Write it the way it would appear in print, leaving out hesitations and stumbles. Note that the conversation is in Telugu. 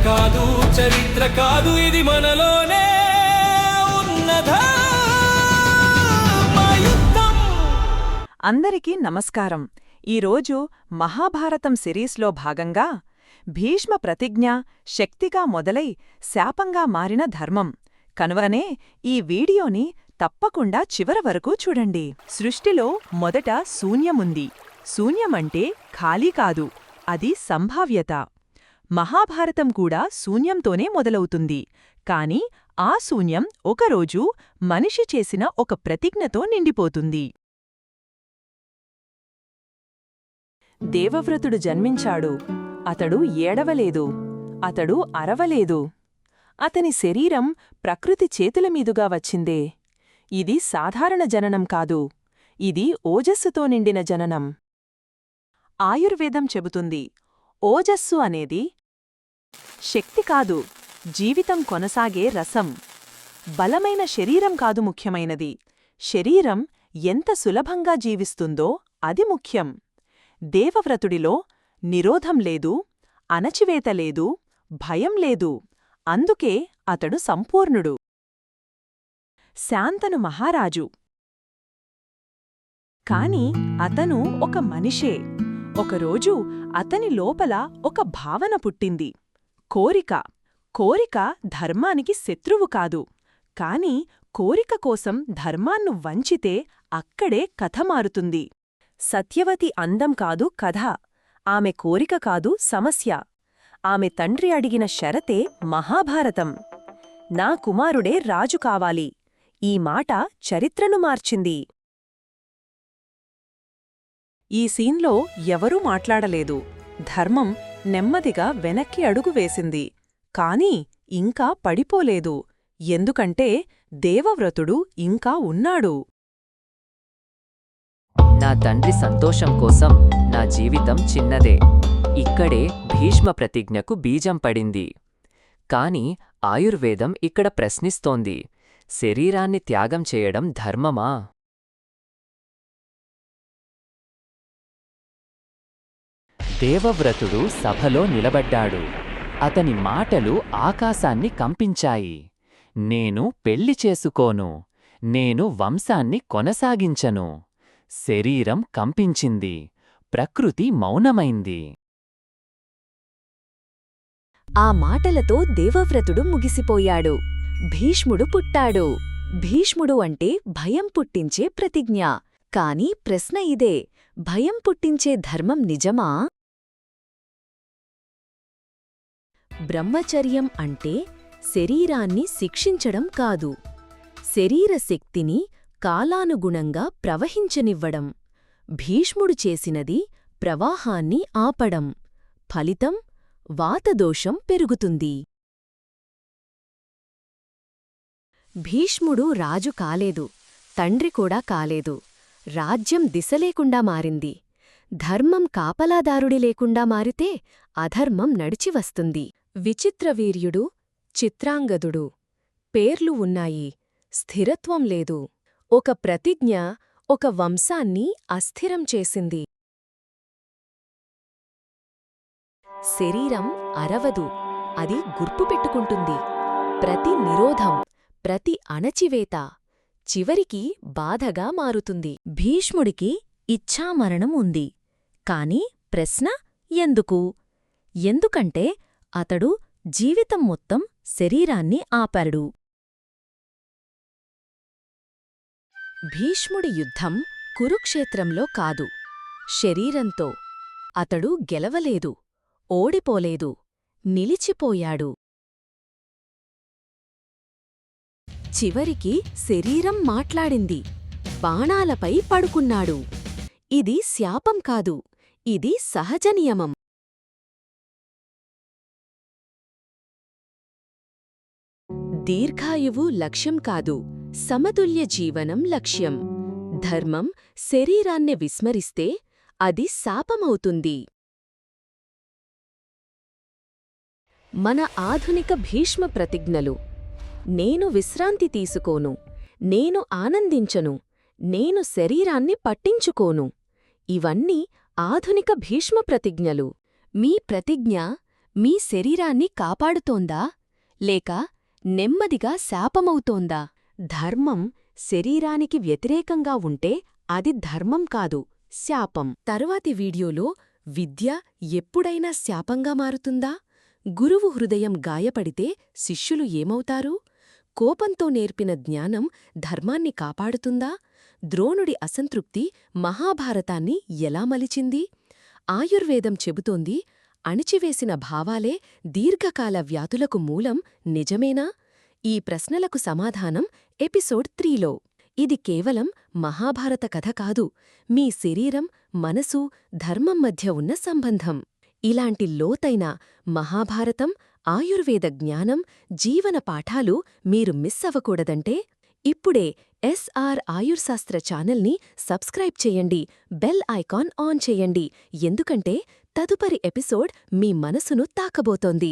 కాదు చరిత్ర కాదు ఇది మనలోనే ఉన్నదా యుద్ధం. అందరికీ నమస్కారం. ఈరోజు మహాభారతం సిరీస్లో భాగంగా భీష్మ ప్రతిజ్ఞ శక్తిగా మొదలై శాపంగా మారిన ధర్మం కనువనే ఈ వీడియోని తప్పకుండా చివరి వరకు చూడండి. సృష్టిలో మొదట శూన్యముంది. శూన్యమంటే ఖాళీ కాదు, అది సంభావ్యత. మహాభారతం కూడా శూన్యంతోనే మొదలవుతుంది. కాని ఆ శూన్యం ఒకరోజు మనిషి చేసిన ఒక ప్రతిజ్ఞతో నిండిపోతుంది. దేవవ్రతుడు జన్మించాడు. అతడు ఏడవలేదు, అతడు అరవలేదు. అతని శరీరం ప్రకృతి చేతులమీదుగా వచ్చిందే. ఇది సాధారణ జననం కాదు, ఇది ఓజస్సుతో నిండిన జననం. ఆయుర్వేదం చెబుతుంది, ఓజస్సు అనేది శక్తి కాదు, జీవితం కొనసాగే రసం. బలమైన శరీరం కాదు ముఖ్యమైనది, శరీరం ఎంత సులభంగా జీవిస్తుందో అది ముఖ్యం. దేవవ్రతుడిలో నిరోధం లేదు, అణచివేత లేదు, భయం లేదు. అందుకే అతడు సంపూర్ణుడు. శాంతను మహారాజు. కాని అతను ఒక మనిషే. ఒకరోజు అతని లోపల ఒక భావన పుట్టింది. కోరిక. కోరిక ధర్మానికి శత్రువు కాదు. కాని కోరిక కోసం ధర్మాన్ను వంచితే అక్కడే కథ మారుతుంది. సత్యవతి అందం కాదు కథ, ఆమె కోరిక కాదు సమస్య. ఆమె తండ్రి అడిగిన షరతే మహాభారతం. నా కుమారుడే రాజు కావాలి. ఈ మాట చరిత్రను మార్చింది. ఈ సీన్లో ఎవరూ మాట్లాడలేదు. ధర్మం నెమ్మదిగా వెనక్కి అడుగు వేసింది. కాని ఇంకా పడిపోలేదు. ఎందుకంటే దేవవ్రతుడు ఇంకా ఉన్నాడు. నా తండ్రి సంతోషం కోసం నా జీవితం చిన్నదే. ఇక్కడే భీష్మ ప్రతిజ్ఞకు బీజం పడింది. కాని ఆయుర్వేదం ఇక్కడ ప్రశ్నిస్తోంది, శరీరాన్ని త్యాగం చేయడం ధర్మమా? దేవవ్రతుడు సభలో నిలబడ్డాడు. అతని మాటలు ఆకాశాన్ని కంపించాయి. నేను పెళ్లి చేసుకోను, నేను వంశాన్ని కొనసాగించను. శరీరం కంపించింది, ప్రకృతి మౌనమైంది. ఆ మాటలతో దేవవ్రతుడు ముగిసిపోయాడు. భీష్ముడు పుట్టాడు. భీష్ముడు అంటే భయం పుట్టించే ప్రతిజ్ఞ. కాని ప్రశ్న ఇదే, భయం పుట్టించే ధర్మం నిజమా? బ్రహ్మచర్యం అంటే శరీరాన్ని శిక్షించడం కాదు, శరీర శక్తిని కాలానుగుణంగా ప్రవహించనివ్వడం. భీష్ముడు చేసినది ప్రవాహాన్ని ఆపడం. ఫలితం వాతదోషం పెరుగుతుంది. భీష్ముడు రాజు కాలేదు, తండ్రి కూడా కాలేదు. రాజ్యం దిశలేకుండా మారింది. ధర్మం కాపలాదారుడి లేకుండా మారితే అధర్మం నడిచివస్తుంది. విచిత్రవీర్యుడు, చిత్రాంగదుడు పేర్లు ఉన్నాయి, స్థిరత్వం లేదు. ఒక ప్రతిజ్ఞ ఒక వంశాన్ని అస్థిరం చేసింది. శరీరం అరవదు, అది గుర్తుపెట్టుకుంటుంది. ప్రతి నిరోధం, ప్రతి అణచివేత చివరికి బాధగా మారుతుంది. భీష్ముడికి ఇచ్ఛామరణం ఉంది. కాని ప్రశ్న ఎందుకు? ఎందుకంటే అతడు జీవితం మొత్తం శరీరాన్ని ఆపాడు. భీష్ముడి యుద్ధం కురుక్షేత్రంలో కాదు, శరీరంతో. అతడు గెలవలేదు, ఓడిపోలేదు, నిలిచిపోయాడు. చివరికి శరీరం మాట్లాడింది, బాణాలపై పడుకున్నాడు. ఇది శాపం కాదు, ఇది సహజ నియమం. దీర్ఘాయువు లక్ష్యం కాదు, సమతుల్య జీవనం లక్ష్యం. ధర్మం శరీరాన్ని విస్మరిస్తే అది శాపమవుతుంది. మన ఆధునిక భీష్మ ప్రతిజ్ఞలు: నేను విశ్రాంతి తీసుకోను, నేను ఆనందించను, నేను శరీరాన్ని పట్టించుకోను. ఇవన్నీ ఆధునిక భీష్మ ప్రతిజ్ఞలు. మీ ప్రతిజ్ఞ మీ శరీరాన్ని కాపాడుతోందా లేక నెమ్మదిగా శాపమవుతోందా? ధర్మం శరీరానికి వ్యతిరేకంగా ఉంటే అది ధర్మం కాదు, శాపం. తరువాతి వీడియోలో విద్య ఎప్పుడైనా శాపంగా మారుతుందా? గురువు హృదయం గాయపడితే శిష్యులు ఏమవుతారు? కోపంతో నేర్పిన జ్ఞానం ధర్మాన్ని కాపాడుతుందా? ద్రోణుడి అసంతృప్తి మహాభారతాన్ని ఎలా మలిచింది? ఆయుర్వేదం చెబుతోంది అణిచివేసిన భావాలే దీర్ఘకాల వ్యాధులకు మూలం, నిజమేనా? ఈ ప్రశ్నలకు సమాధానం ఎపిసోడ్ 3లో. ఇది కేవలం మహాభారత కథ కాదు, మీ శరీరం, మనసు, ధర్మం మధ్య ఉన్న సంబంధం. ఇలాంటి లోతైన మహాభారతం, ఆయుర్వేద జ్ఞానం, జీవన పాఠాలు మీరు మిస్ అవ్వకూడదంటే ఇప్పుడే ఎస్ఆర్ ఆయుర్శాస్త్ర ఛానల్ని సబ్స్క్రైబ్ చేయండి, బెల్ ఐకాన్ ఆన్ చేయండి, ఎందుకంటే తదుపరి ఎపిసోడ్ మీ మనసును తాకబోతోంది.